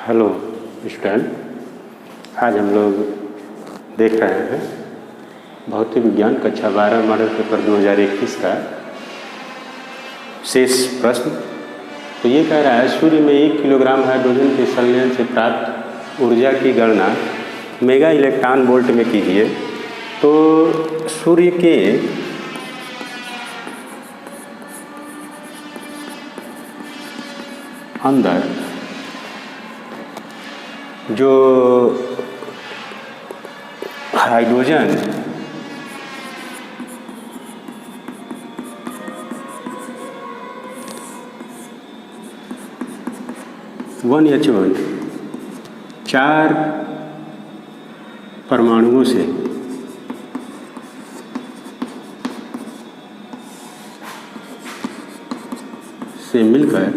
Hello student, आज हम लोग देख रहे हैं भौतिक विज्ञान कक्षा 12 मॉडल पेपर 2021 का शेष प्रश्न। तो ये कह रहा है सूर्य में 1 किलोग्राम हाइड्रोजन के संलयन से प्राप्त ऊर्जा की गणना मेगा इलेक्ट्रॉन वोल्ट में कीजिए। तो सूर्य के अंदर जो हाइड्रोजन (1H1) 4 परमाणुओं से मिलकर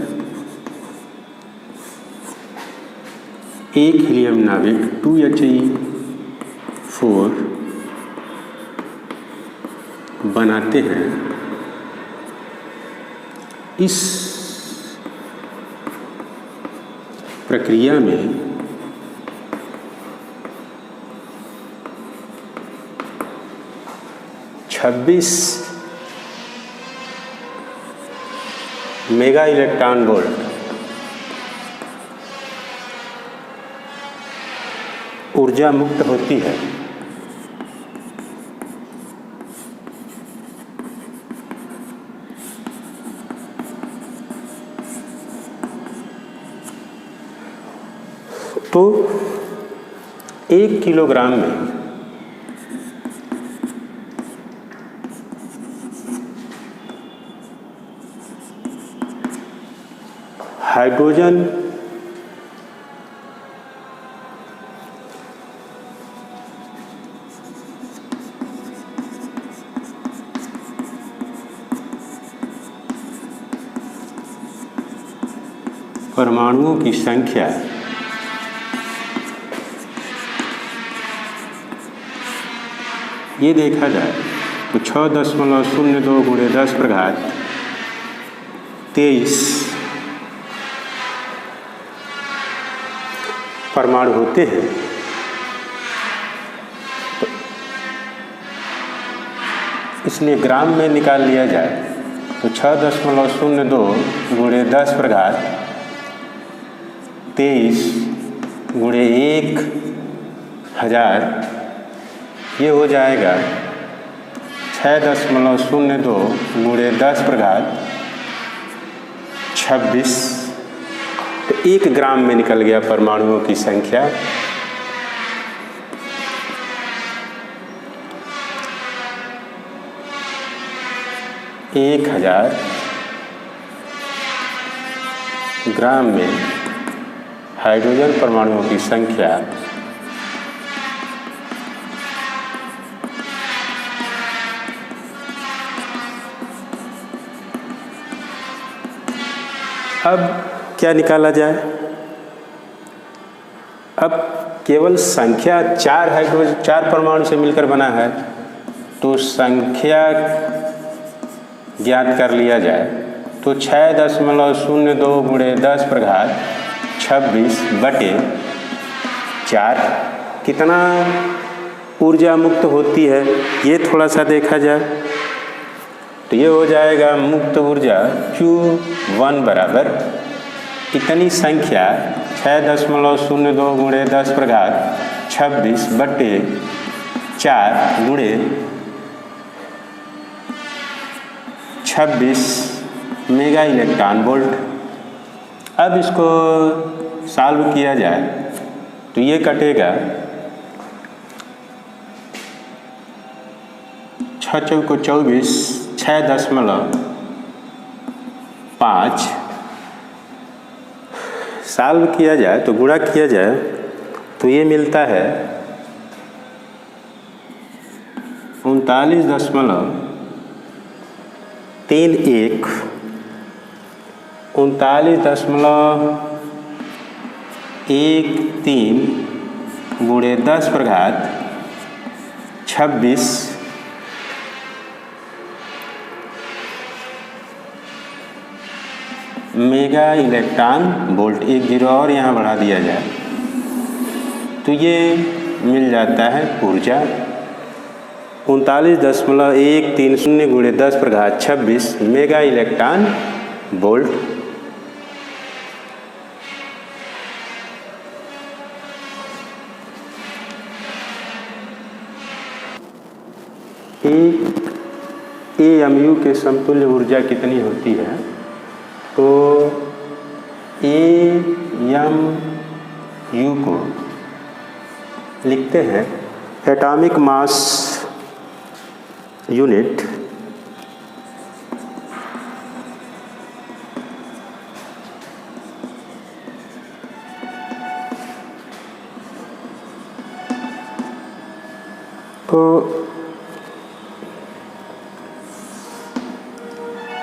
एक हीलियम नाभिक 2He4 बनाते हैं। इस प्रक्रिया में (26 मेगा इलेक्ट्रॉन वोल्ट ऊर्जा मुक्त होती है। तो 1 किलोग्राम में हाइड्रोजन परमाणुओं की संख्या ये देखा जाए तो 6.02 × 10⁻23 परमाणु होते हैं। तो इसलिए ग्राम में निकाल लिया जाए तो 6.02 × 10⁻23 × 1000 ये हो जाएगा 6.02 × 10⁻26। तो 1 ग्राम में निकल गया परमाणुओं की संख्या। एक 1000 ग्राम में हाइड्रोजन परमाणुओं की संख्या अब क्या निकाला जाए? अब केवल संख्या 4 परमाणु से मिलकर बना है, तो संख्या ज्ञात कर लिया जाए तो 6.02 × 10⁻26/4 कितना ऊर्जा मुक्त होती है ये थोड़ा सा देखा जाए। तो ये हो जाएगा मुक्त ऊर्जा Q1 बराबर इतनी संख्या 6.02 × 10⁻26/4 × 26 मेगा इलेक्ट्रॉन वोल्ट। अब इसको सॉल्व किया जाए तो ये कटेगा 6 चौको 24 6.5 सॉल्व किया जाए तो गुणा किया जाए तो ये मिलता है 39.31 × 10⁻26 × मेगा इलेक्ट्रॉन वोल्ट। एक जीरो और यहाँ बढ़ा दिया जाए तो ये मिल जाता है ऊर्जा 39.130 गुणे 10⁻26 मेगा इलेक्ट्रॉन वोल्ट। AMU के समतुल्य ऊर्जा कितनी होती है? तो AMU को लिखते हैं एटॉमिक मास यूनिट तो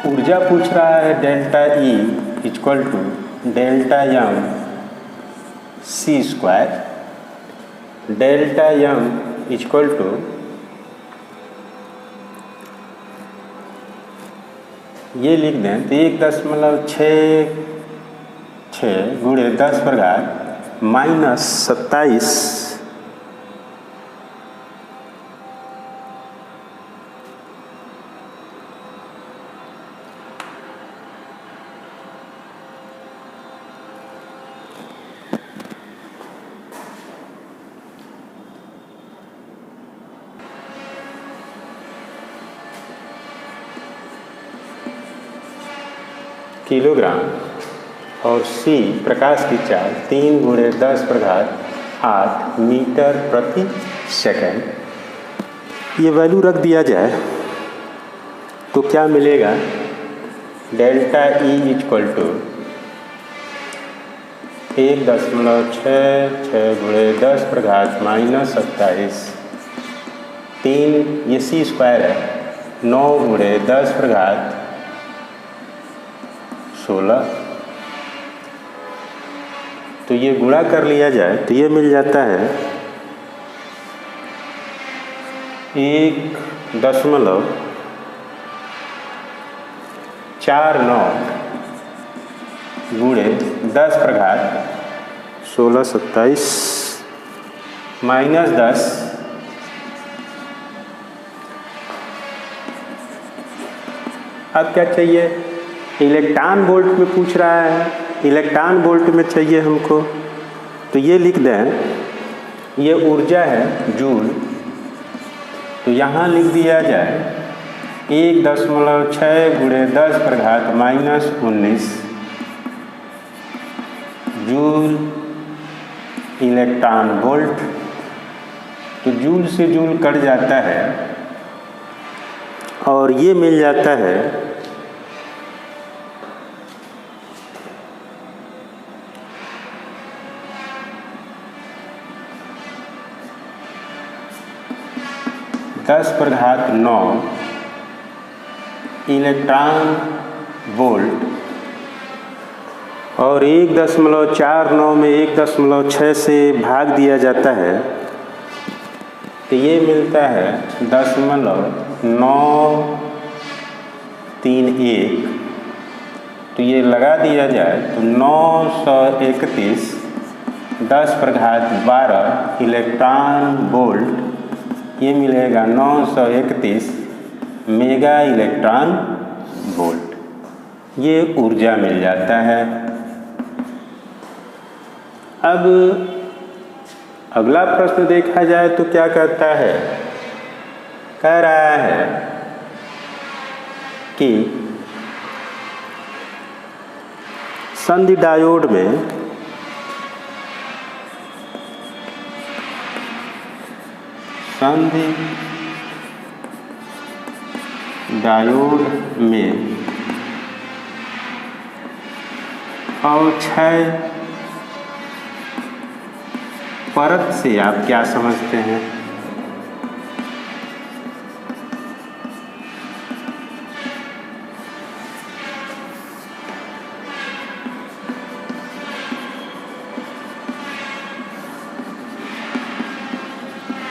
ऊर्जा पूछ रहा है delta E equal to delta M C²। Delta M equal to ये लिख दें तो 1.66 गुणे 10⁻⁻27 किलोग्राम और C प्रकाश की चाल 3 गुणे 10⁸ मीटर प्रति सेकंड। ये वैल्यू रख दिया जाए तो क्या मिलेगा? डेल्टा E इक्वल टू 1.66 गुणे 10⁻⁻27 3 ये C² है 9 गुणे 10⁻16 तो ये गुणा कर लिया जाए तो ये मिल जाता है 1.49 गुणे 10⁻1627 -10 अब क्या चाहिए? इलेक्ट्रॉन वोल्ट में पूछ रहा है, इलेक्ट्रॉन वोल्ट में चाहिए हमको तो ये लिख दें ये ऊर्जा है जूल। तो यहाँ लिख दिया जाए 1.6 गुणे 10⁻⁻19 जूल इलेक्ट्रॉन वोल्ट। तो जूल से जूल कट जाता है और ये मिल जाता है 10⁻⁹ इलेक्ट्रॉन वोल्ट और 1.49 में 1.6 से भाग दिया जाता है तो ये मिलता है 0.931। तो ये लगा दिया जाए तो 931 10⁻12 इलेक्ट्रॉन वोल्ट ये मिलेगा 931 मेगा इलेक्ट्रॉन वोल्ट। ये ऊर्जा मिल जाता है। अब अगला प्रश्न देखा जाए तो क्या कहता है? कह रहा है कि संधि डायोड में अवक्षय परत से आप क्या समझते हैं?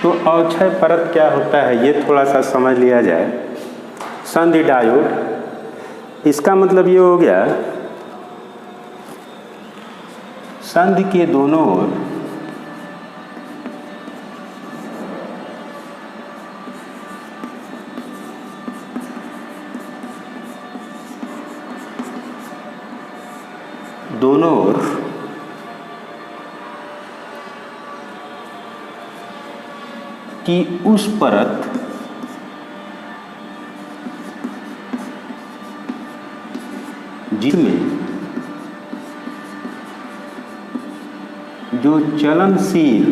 तो अवक्षय परत क्या होता है ये थोड़ा सा समझ लिया जाए। संधि डायोड इसका मतलब ये हो गया संधि के दोनों ओर की उस परत जिसमें जो चलनशील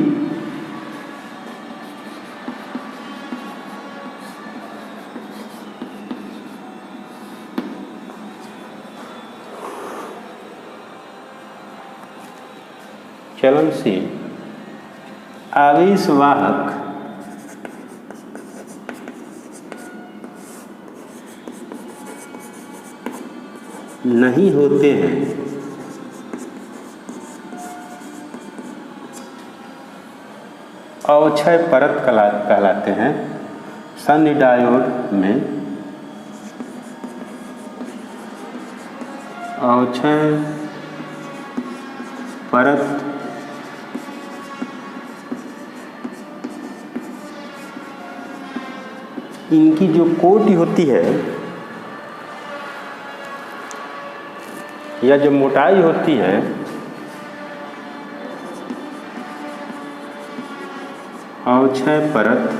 आवेशवाहक नहीं होते हैं, अवक्षय परत कहलाते हैं। संधि डायोड में अवक्षय परत इनकी जो कोटि होती है या जो मोटाई होती है अवक्षय परत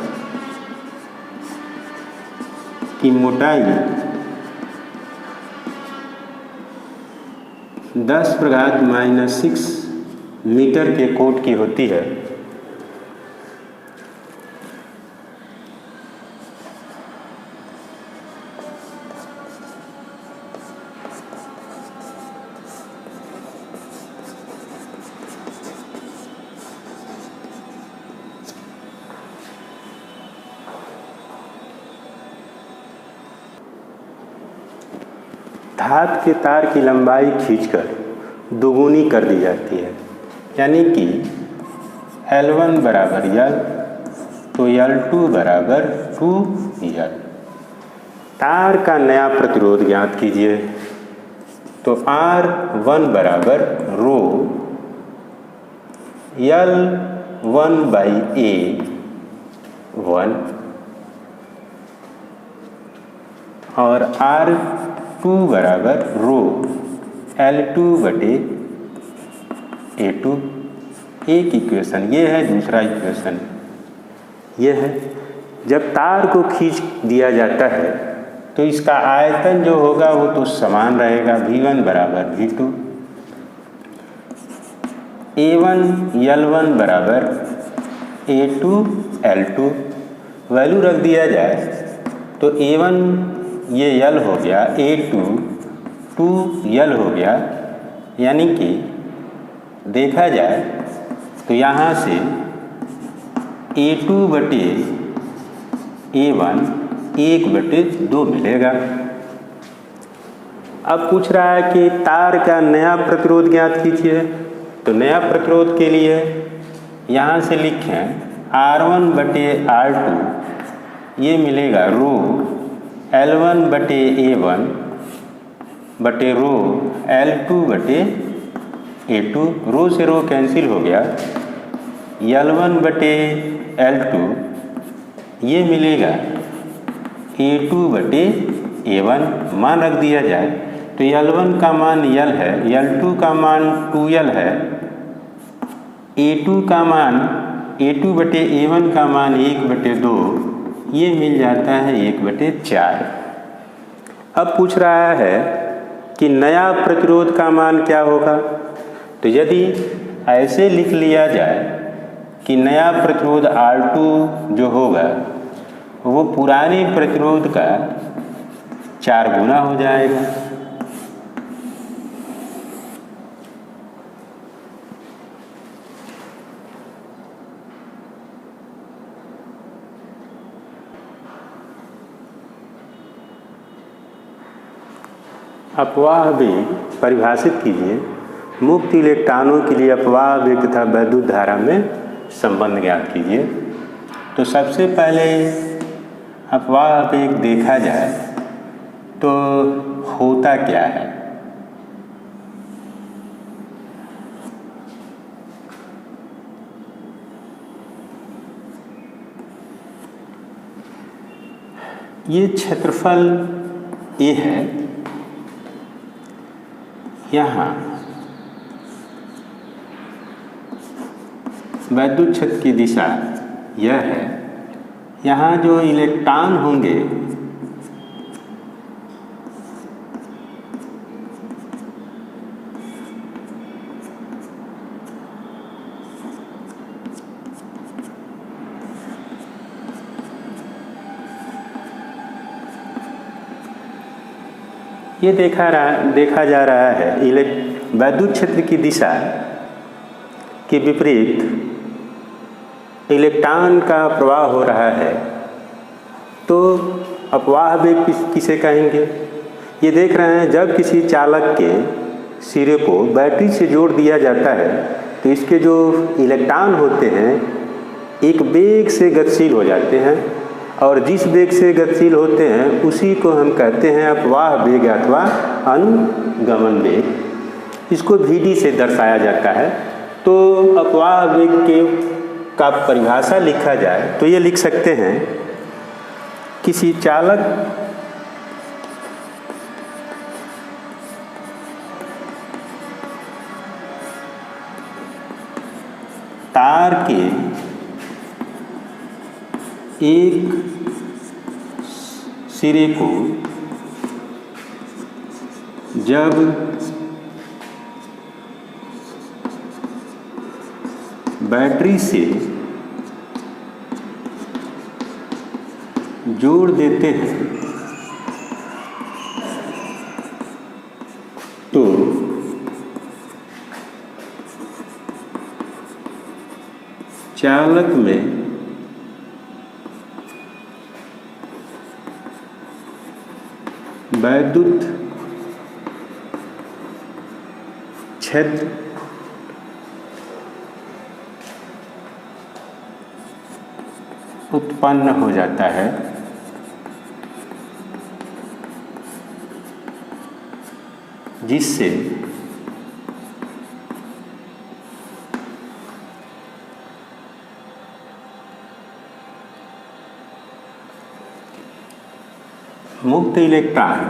की मोटाई 10⁻⁻⁶ मीटर के कोट की होती है। धातु के तार की लंबाई खींचकर दोगुनी कर दी जाती है, यानी कि L1 बराबर L तो L2 बराबर 2L। तार का नया प्रतिरोध ज्ञात कीजिए, तो R1 बराबर रो L1/A1 और R2 बराबर रो L2/A2। एक इक्वेशन ये है, दूसरा इक्वेशन ये है। जब तार को खींच दिया जाता है तो इसका आयतन जो होगा वो तो समान रहेगा, V1 बराबर V2। A1 L1 बराबर A2 L2 वैल्यू रख दिया जाए तो A1 ये L हो गया, A2 2L हो गया, यानी कि देखा जाए तो यहाँ से A2/A1 1/2 मिलेगा। अब पूछ रहा है कि तार का नया प्रतिरोध ज्ञात कीजिए, तो नया प्रतिरोध के लिए यहाँ से लिखें R1/R2 ये मिलेगा रो L1/A1 बटे रो L2/A2। रो से रो कैंसिल हो गया, L1/L2 ये मिलेगा A2/A1। मान रख दिया जाए तो L1 का मान L है, L2 का मान 2L है, A2 का मान A2/A1 का मान 1/2 ये मिल जाता है 1/4। अब पूछ रहा है कि नया प्रतिरोध का मान क्या होगा, तो यदि ऐसे लिख लिया जाए कि नया प्रतिरोध R2 जो होगा वो पुराने प्रतिरोध का 4 गुना हो जाएगा। अपवाह वेग परिभाषित कीजिए। मुक्त इलेक्ट्रॉनों के लिए अपवाह वेग तथा वैद्युत धारा में संबंध ज्ञात कीजिए। तो सबसे पहले अपवाह वेग देखा जाए तो होता क्या है। ये क्षेत्रफल ए है, यहाँ वैद्युत क्षेत्र की दिशा यह है। यहाँ जो इलेक्ट्रॉन होंगे ये देखा जा रहा है वैद्युत क्षेत्र की दिशा के विपरीत इलेक्ट्रॉन का प्रवाह हो रहा है। तो अपवाह वेग किसे कहेंगे? ये देख रहे हैं, जब किसी चालक के सिरे को बैटरी से जोड़ दिया जाता है तो इसके जो इलेक्ट्रॉन होते हैं एक वेग से गतिशील हो जाते हैं, और जिस वेग से गतिशील होते हैं उसी को हम कहते हैं अपवाह वेग अथवा अनुगमन वेग। इसको Vd से दर्शाया जाता है। तो अपवाह वेग का परिभाषा लिखा जाए तो ये लिख सकते हैं, किसी चालक तार के एक सिरे को जब बैटरी से जोड़ देते हैं तो चालक में वैद्युत क्षेत्र उत्पन्न हो जाता है, जिससे मुक्त इलेक्ट्रॉन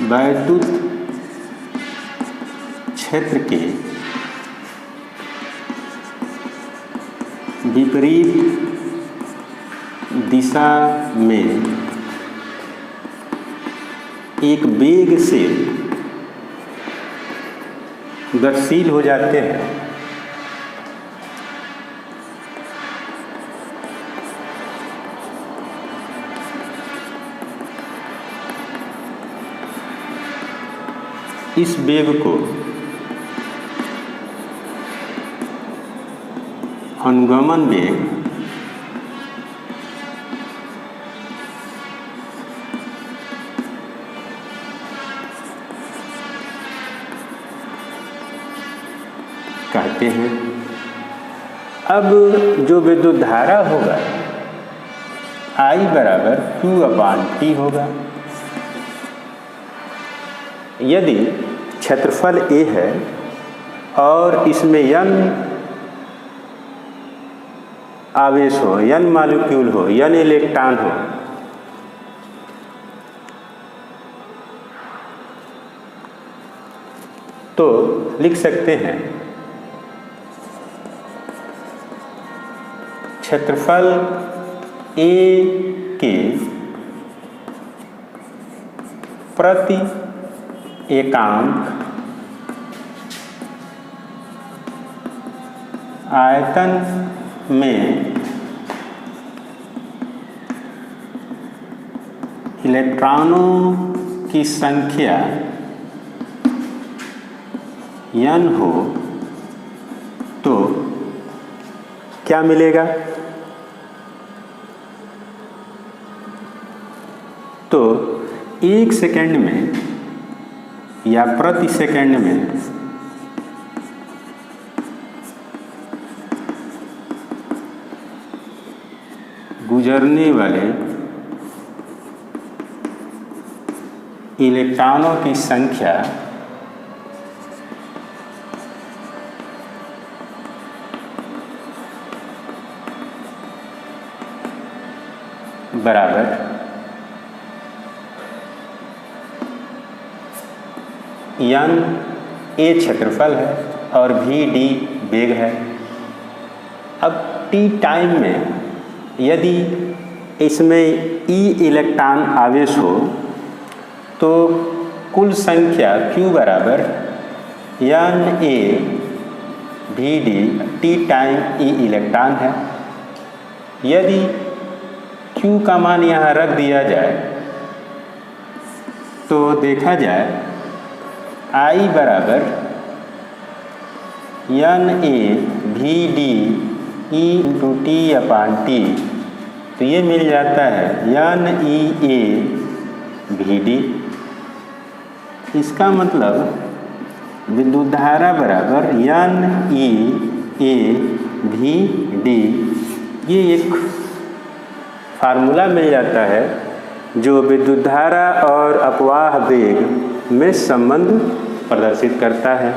वैद्युत क्षेत्र के विपरीत दिशा में एक वेग से गतिशील हो जाते हैं। इस वेग को अनुगमन वेग कहते हैं। अब जो विद्युत धारा होगा I बराबर Q/T होगा। यदि क्षेत्रफल A है और इसमें n आवेश हो, n मॉलिक्यूल हो, n इलेक्ट्रॉन हो, तो लिख सकते हैं क्षेत्रफल A के प्रति एकांक आयतन में इलेक्ट्रॉनों की संख्या n हो तो क्या मिलेगा? तो 1 सेकंड में या प्रति सेकंड में गुजरने वाले इलेक्ट्रॉनों की संख्या बराबर n a क्षेत्रफल है और v d वेग है। अब t टाइम में यदि इसमें e इलेक्ट्रॉन आवेश हो तो कुल संख्या q बराबर n a v d t time e electron है। यदि q का मान यहाँ रख दिया जाए तो देखा जाए I बराबर n a v d e into T upon T, तो ये मिल जाता है n e a v d। इसका मतलब विद्युत धारा बराबर n e a v d। ये एक फार्मूला मिल जाता है जो विद्युत धारा और अपवाह वेग में संबंध प्रदर्शित करता है।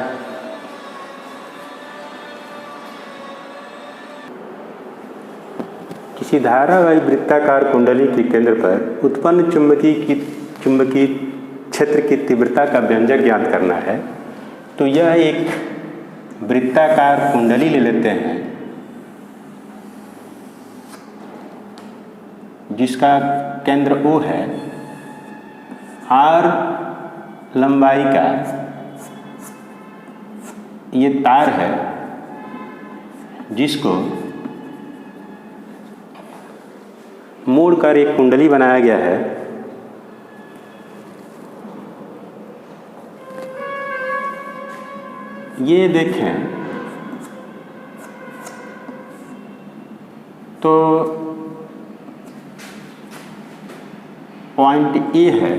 किसी धारावाही वृत्ताकार कुंडली के केंद्र पर उत्पन्न चुंबकीय क्षेत्र की तीव्रता का व्यंजक ज्ञात करना है। तो यह एक वृत्ताकार कुंडली ले लेते हैं जिसका केंद्र O है, R लंबाई का ये तार है जिसको मोड़कर एक कुंडली बनाया गया है। ये देखें तो पॉइंट A है,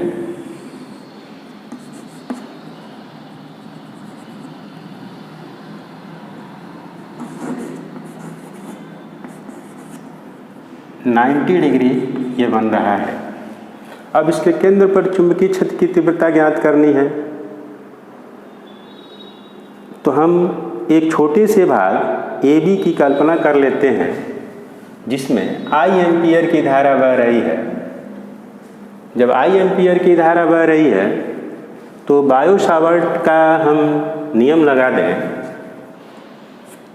(90 डिग्री ये बन रहा है। अब इसके केंद्र पर चुंबकीय क्षेत्र की तीव्रता ज्ञात करनी है तो हम एक छोटे से भाग AB की कल्पना कर लेते हैं जिसमें I एम्पीयर की धारा बह रही है। जब I एम्पीयर की धारा बह रही है तो बायो सावर्ट का हम नियम लगा दें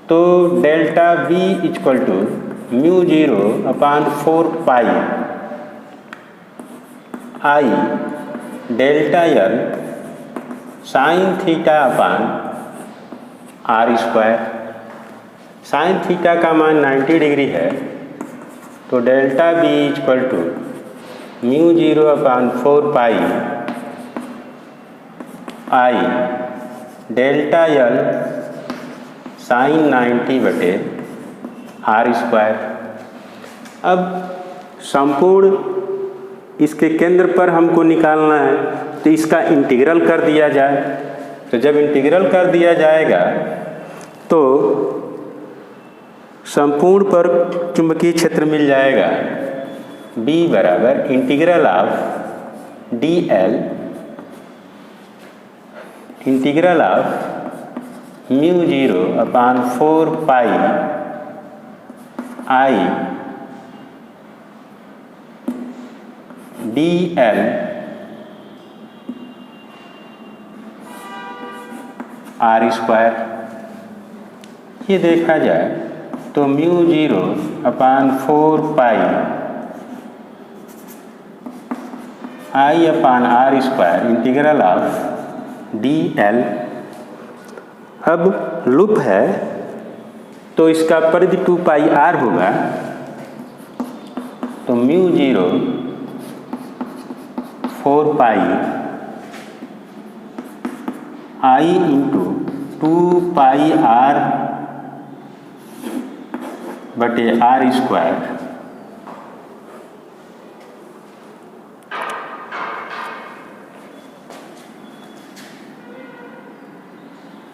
तो delta V equal to mu 0 upon 4 pi I delta L sine theta upon R square. Sine theta का मान 90 डिग्री है तो delta B equal to mu 0 upon 4 pi I delta L sine 90 बटे R स्क्वायर। अब संपूर्ण इसके केंद्र पर हमको निकालना है तो इसका इंटीग्रल कर दिया जाए। तो जब इंटीग्रल कर दिया जाएगा तो संपूर्ण पर चुंबकीय क्षेत्र मिल जाएगा B बराबर integral of dl integral of mu 0 upon 4 pi I dl R square. ये देखा जाए तो mu 0 upon 4 pi I upon R square integral of dl। अब लूप है तो इसका परिधि 2 पाई R होगा तो mu 0 4 pi I into 2 pi R बटे R स्क्वायर।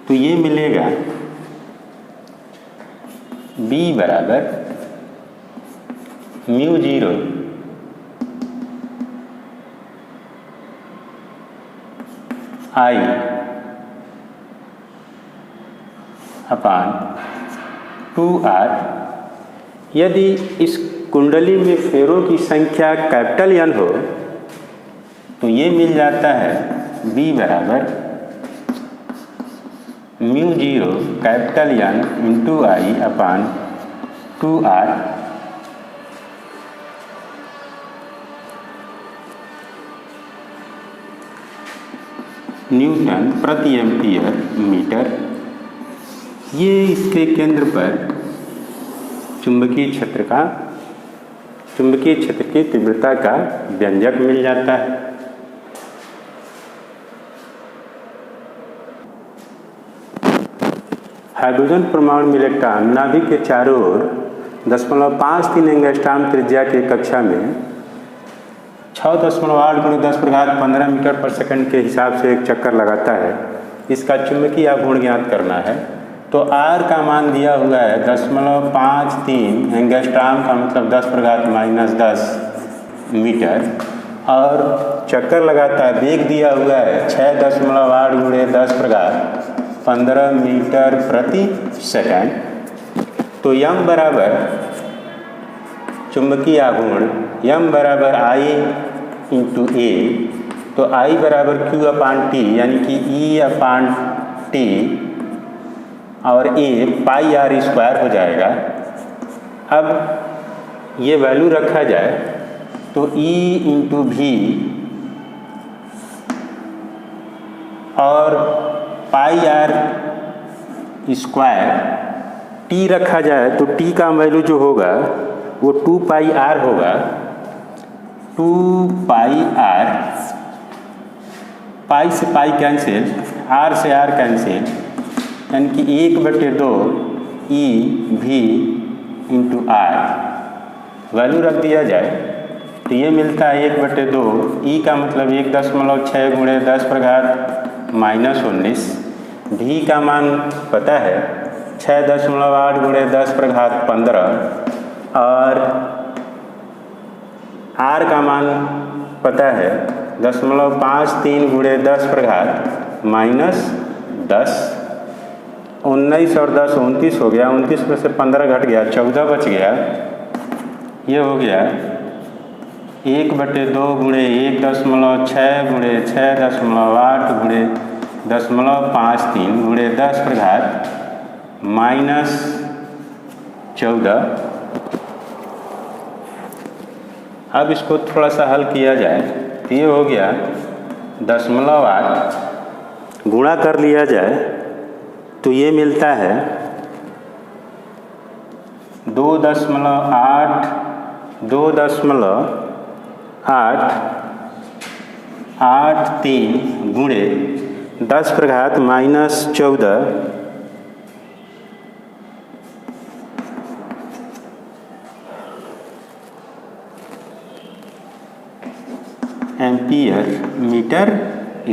तो ये मिलेगा B बराबर म्यू 0 आई अपान 2r। यदि इस कुंडली में फेरों की संख्या कैपिटल एन हो तो ये मिल जाता है B बराबर mu zero capital N into I upon 2r। Newton प्रति एम्पियर मीटर। ये इसके केंद्र पर चुंबकीय क्षेत्र की तीव्रता का व्यंजक मिल जाता है। हाइड्रोजन परमाणु में इलेक्ट्रॉन नाभिक के चारों ओर 0.53 एंगस्ट्रॉम त्रिज्या की कक्षा में 6.8 × 10⁻15 मीटर पर सेकंड के हिसाब से एक चक्कर लगाता है। इसका चुंबकीय आघूर्ण ज्ञात करना है। तो R का मान दिया हुआ है 0.53 एंगस्ट्रॉम का मतलब 10⁻−10 मीटर और चक्कर लगाता है। वेग दिया हुआ है 6.8 × 10⁻15 मीटर प्रति सेकंड। तो m बराबर चुंबकीय आघूर्ण m बराबर I इंटू A। तो I बराबर Q अपान T यानी कि E अपान T और A पाई r स्क्वायर हो जाएगा। अब ये वैल्यू रखा जाए तो E इंटू भी और पाई r स्क्वायर T रखा जाए तो T का वैल्यू जो होगा वो 2 पाई r होगा। 2 पाई r, पाई से पाई कैंसिल, r से r कैंसिल, यानी कि 1/2 ई भी इंटू r वैल्यू रख दिया जाए तो ये मिलता है 1/2। ई का मतलब 1.6 × 10⁻−19। भी का मान पता है 6.8 × 10⁻15 और r का मान पता है 0.53 × 10⁻10। 19 और 10 29 हो गया। 29 में से 15 घट गया, 14 बच गया। ये हो गया 1/2 × 1.6 × 6.8 × 0.53 × 10⁻14। अब इसको थोड़ा सा हल किया जाए तो ये हो गया 0.8 गुणा कर लिया जाए तो ये मिलता है 2.883 गुणे 10⁻−14 एम्पियर मीटर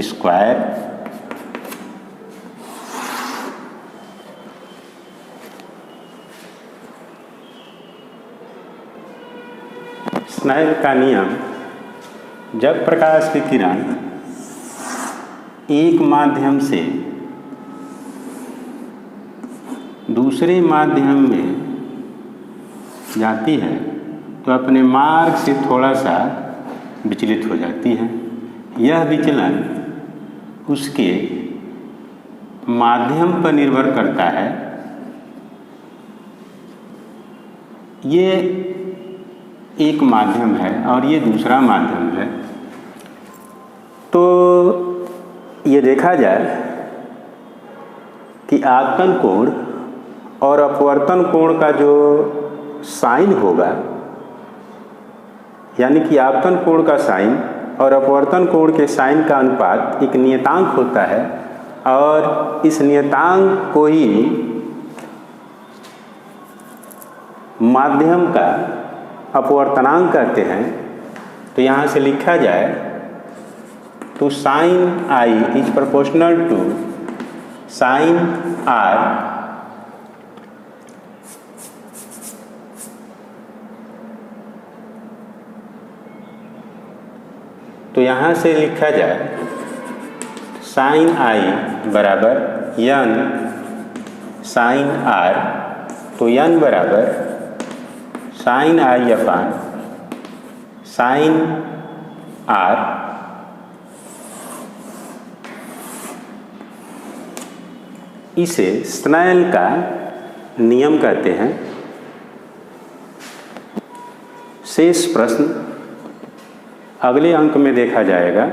स्क्वायर। स्नेल का नियम, जब प्रकाश की किरण एक माध्यम से दूसरे माध्यम में जाती है तो अपने मार्ग से थोड़ा सा विचलित हो जाती है। यह विचलन उसके माध्यम पर निर्भर करता है। ये एक माध्यम है और ये दूसरा माध्यम है। तो ये देखा जाए कि आपतन कोण और अपवर्तन कोण का जो साइन होगा, यानी कि आपतन कोण का साइन और अपवर्तन कोण के साइन का अनुपात एक नियतांक होता है और इस नियतांक को ही माध्यम का अपवर्तनांक कहते हैं। तो यहाँ से लिखा जाए तो sine I is proportional to sine R तो यहाँ से लिखा जाए साइन आई बराबर n साइन आर, तो n बराबर sine I upon sine R, इसे स्नेल का नियम कहते हैं। शेष प्रश्न अगले अंक में देखा जाएगा।